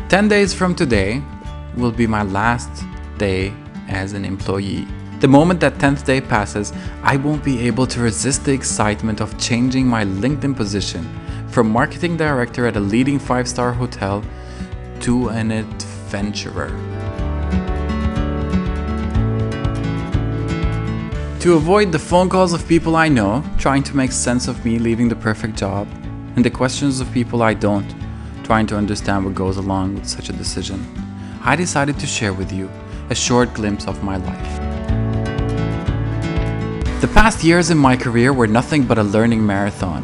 10 days from today will be my last day as an employee. The moment that 10th day passes, I won't be able to resist the excitement of changing my LinkedIn position from marketing director at a leading 5-star hotel to an adventurer. To avoid the phone calls of people I know, trying to make sense of me leaving the perfect job, and the questions of people I don't, trying to understand what goes along with such a decision, I decided to share with you a short glimpse of my life. The past years in my career were nothing but a learning marathon.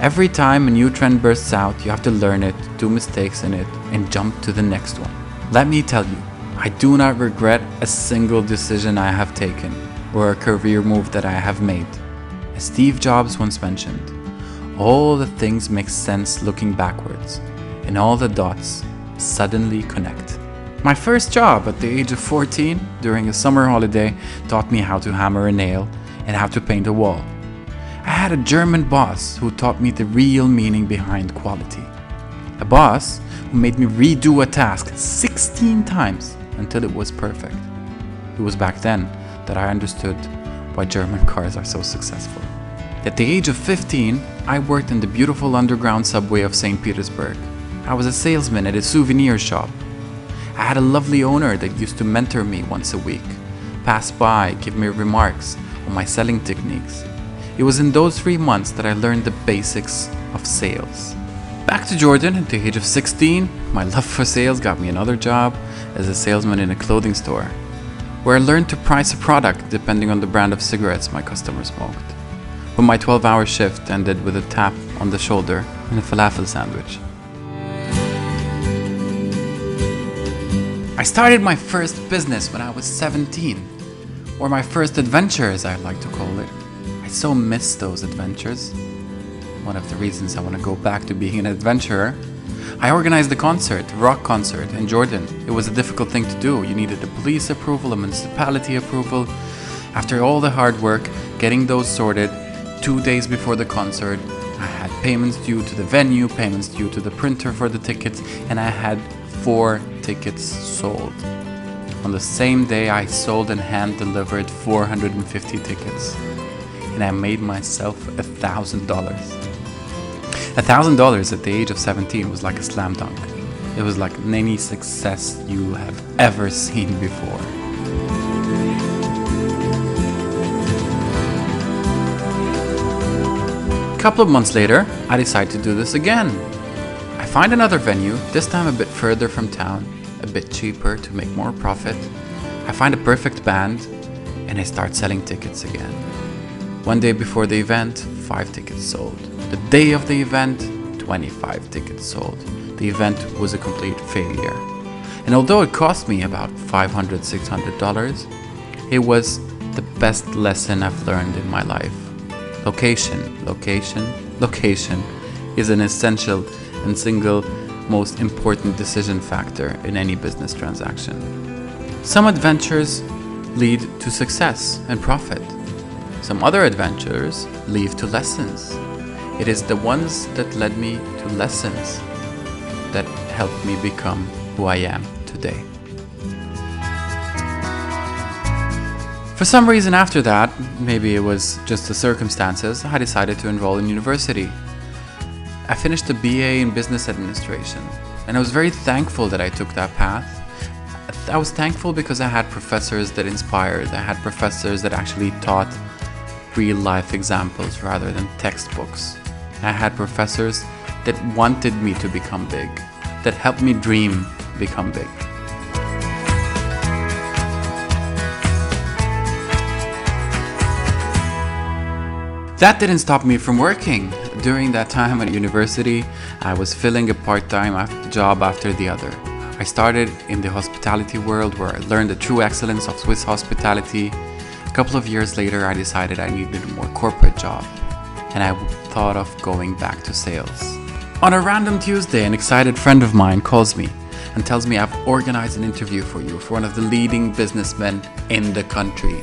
Every time a new trend bursts out, you have to learn it, do mistakes in it, and jump to the next one. Let me tell you, I do not regret a single decision I have taken or a career move that I have made. As Steve Jobs once mentioned, all the things make sense looking backwards, and all the dots suddenly connect. My first job at the age of 14 during a summer holiday taught me how to hammer a nail and how to paint a wall. I had a German boss who taught me the real meaning behind quality. A boss who made me redo a task 16 times until it was perfect. It was back then that I understood why German cars are so successful. At the age of 15, I worked in the beautiful underground subway of St. Petersburg. I was a salesman at a souvenir shop. I had a lovely owner that used to mentor me once a week, pass by, give me remarks on my selling techniques. It was in those 3 months that I learned the basics of sales. Back to Jordan, at the age of 16, my love for sales got me another job as a salesman in a clothing store, where I learned to price a product depending on the brand of cigarettes my customers smoked. When my 12-hour shift ended with a tap on the shoulder and a falafel sandwich. I started my first business when I was 17, or my first adventure as I like to call it. I so miss those adventures. One of the reasons I want to go back to being an adventurer. I organized a concert, a rock concert in Jordan. It was a difficult thing to do. You needed a police approval, a municipality approval. After all the hard work, getting those sorted, 2 days before the concert, I had payments due to the venue, payments due to the printer for the tickets, and I had 4 tickets sold. On the same day, I sold and hand-delivered 450 tickets. And I made myself $1,000. $1,000 at the age of 17 was like a slam dunk. It was like any success you have ever seen before. A couple of months later, I decide to do this again. I find another venue, this time a bit further from town, a bit cheaper to make more profit. I find a perfect band and I start selling tickets again. One day before the event, 5 tickets sold. The day of the event, 25 tickets sold. The event was a complete failure. And although it cost me about $500, $600, it was the best lesson I've learned in my life. Location, location, location is an essential and single most important decision factor in any business transaction. Some adventures lead to success and profit. Some other adventures lead to lessons. It is the ones that led me to lessons that helped me become who I am today. For some reason after that, maybe it was just the circumstances, I decided to enroll in university. I finished a BA in business administration, and I was very thankful that I took that path. I was thankful because I had professors that inspired. I had professors that actually taught real life examples rather than textbooks. I had professors that wanted me to become big, that helped me dream become big. That didn't stop me from working. During that time at university, I was filling a part-time job after the other. I started in the hospitality world where I learned the true excellence of Swiss hospitality. A couple of years later, I decided I needed a more corporate job, and I thought of going back to sales. On a random Tuesday, an excited friend of mine calls me and tells me I've organized an interview for you for one of the leading businessmen in the country.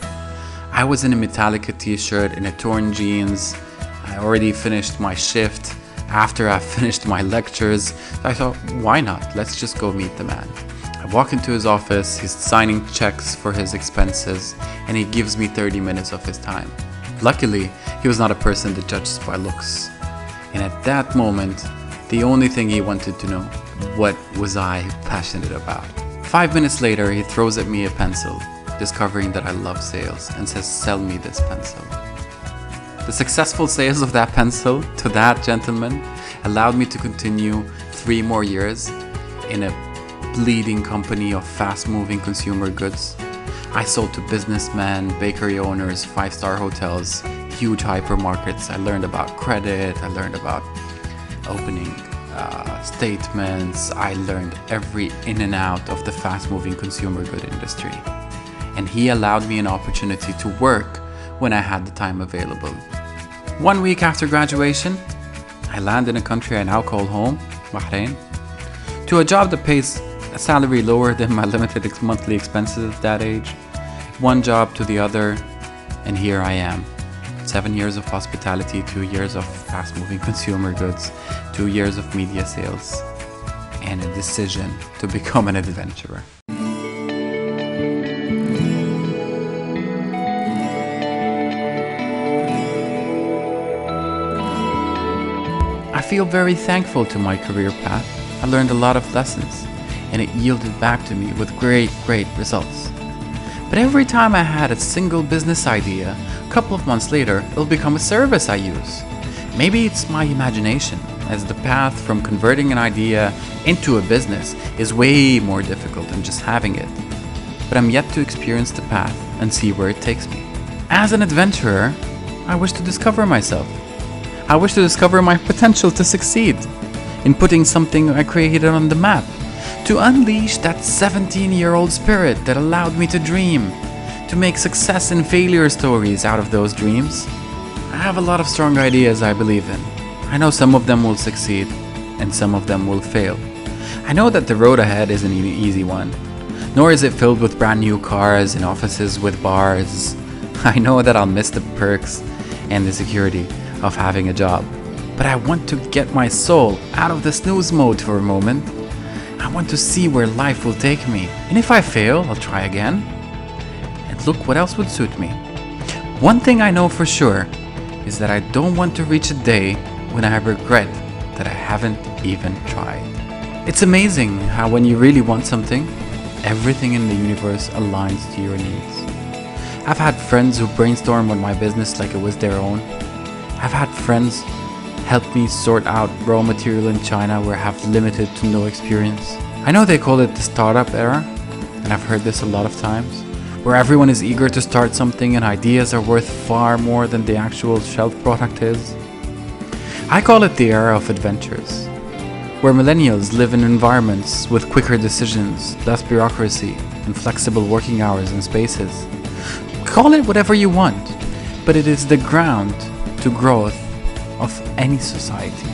I was in a Metallica t-shirt and a torn jeans. I already finished my shift After I finished my lectures, I thought, why not? Let's just go meet the man. I walk into his office, he's signing checks for his expenses, and he gives me 30 minutes of his time. Luckily, he was not a person that judges by looks. And at that moment, the only thing he wanted to know, what was I passionate about? 5 minutes later, he throws at me a pencil, discovering that I love sales, and says, sell me this pencil. The successful sales of that pencil to that gentleman allowed me to continue 3 more years in a leading company of fast-moving consumer goods. I sold to businessmen, bakery owners, 5-star hotels, huge hypermarkets. I learned about credit, I learned about opening statements. I learned every in and out of the fast-moving consumer good industry. And he allowed me an opportunity to work when I had the time available. 1 week after graduation, I land in a country I now call home, Bahrain, to a job that pays a salary lower than my limited monthly expenses at that age. One job to the other, and here I am. 7 years of hospitality, 2 years of fast-moving consumer goods, 2 years of media sales, and a decision to become an adventurer. I feel very thankful to my career path. I learned a lot of lessons, and it yielded back to me with great results. But every time I had a single business idea, a couple of months later, it'll become a service I use. Maybe it's my imagination, as the path from converting an idea into a business is way more difficult than just having it. But I'm yet to experience the path and see where it takes me. As an adventurer, I wish to discover myself. I wish to discover my potential to succeed in putting something I created on the map, to unleash that 17-year-old spirit that allowed me to dream, to make success and failure stories out of those dreams. I have a lot of strong ideas I believe in. I know some of them will succeed and some of them will fail. I know that the road ahead isn't an easy one, nor is it filled with brand new cars and offices with bars. I know that I'll miss the perks and the security of having a job, but I want to get my soul out of the snooze mode for a moment. I want to see where life will take me, and if I fail, I'll try again. And look what else would suit me. One thing I know for sure is that I don't want to reach a day when I regret that I haven't even tried. It's amazing how when you really want something, everything in the universe aligns to your needs. I've had friends who brainstorm on my business like it was their own. I've had friends help me sort out raw material in China where I have limited to no experience. I know they call it the startup era, and I've heard this a lot of times, where everyone is eager to start something and ideas are worth far more than the actual shelf product is. I call it the era of adventures, where millennials live in environments with quicker decisions, less bureaucracy, and flexible working hours and spaces. Call it whatever you want, but it is the ground to growth of any society.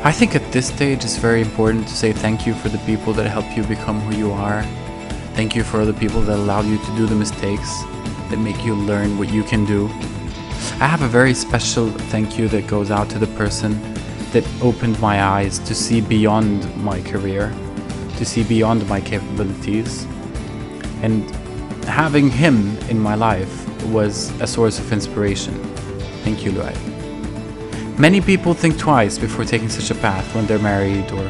I think at this stage it's very important to say thank you for the people that help you become who you are. Thank you for the people that allow you to do the mistakes, that make you learn what you can do. I have a very special thank you that goes out to the person that opened my eyes to see beyond my career, to see beyond my capabilities. And having him in my life was a source of inspiration. Thank you, Luay. Many people think twice before taking such a path when they're married or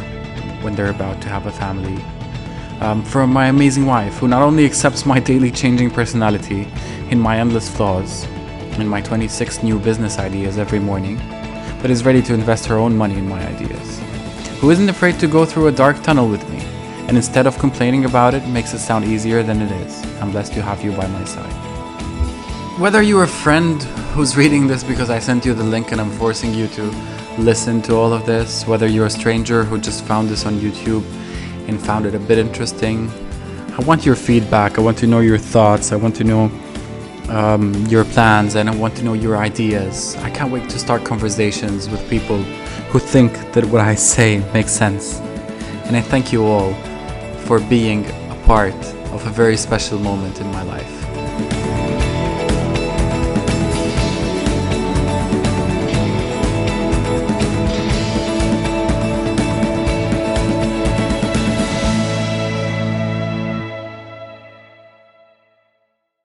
when they're about to have a family. From my amazing wife, who not only accepts my daily changing personality in my endless flaws and my 26 new business ideas every morning, but is ready to invest her own money in my ideas. Who isn't afraid to go through a dark tunnel with me, and instead of complaining about it, makes it sound easier than it is. I'm blessed to have you by my side. Whether you're a friend who's reading this because I sent you the link and I'm forcing you to listen to all of this, whether you're a stranger who just found this on YouTube and found it a bit interesting, I want your feedback. I want to know your thoughts. I want to know your plans, and I want to know your ideas. I can't wait to start conversations with people who think that what I say makes sense. And I thank you all for being a part of a very special moment in my life.